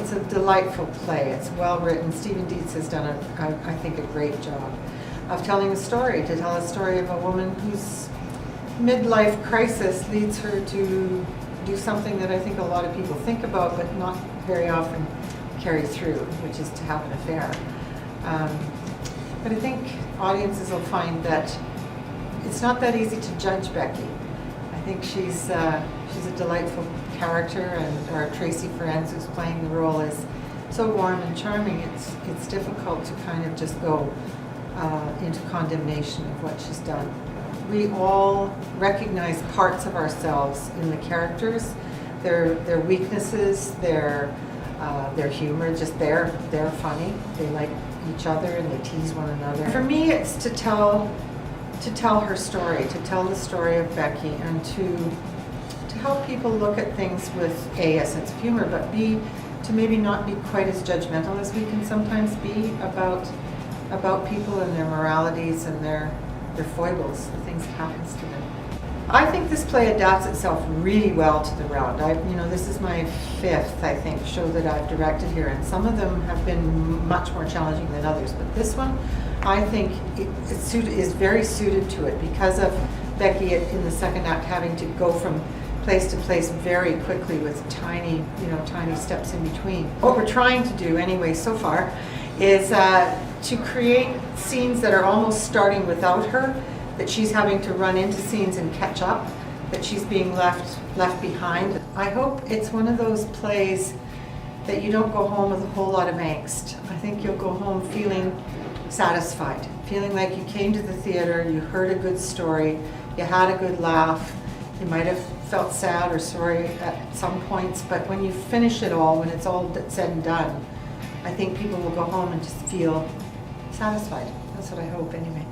it's a delightful play. It's well written. Stephen Dietz has done, I think, a great job of telling a story, to tell a story of a woman whose midlife crisis leads her to do something that I think a lot of people think about but not very often carry through, which is to have an affair. But I think audiences will find that it's not that easy to judge Becky. I think she's a delightful character, and our Tracy Ferenz, who's playing the role, is so warm and charming. It's difficult to kind of just go into condemnation of what she's done. We all recognize parts of ourselves in the characters, their weaknesses, their humor. Just they're funny. They like each other and they tease one another. For me, it's to tell her story, to tell the story of Becky, and to help people look at things with a sense of humor, but B, to maybe not be quite as judgmental as we can sometimes be about people and their moralities and their foibles, the things that happens to them. I think this play adapts itself really well to the round. This is my 5th, I think, show that I've directed here, and some of them have been much more challenging than others. But this one, I think, is very suited to it because of Becky in the second act having to go from place to place very quickly with tiny steps in between. What we're trying to do, anyway, so far, is to create scenes that are almost starting without her, that she's having to run into scenes and catch up, that she's being left behind. I hope it's one of those plays that you don't go home with a whole lot of angst. I think you'll go home feeling satisfied, feeling like you came to the theater, you heard a good story, you had a good laugh, you might have felt sad or sorry at some points, but when you finish it all, when it's all said and done, I think people will go home and just feel satisfied. That's what I hope, anyway.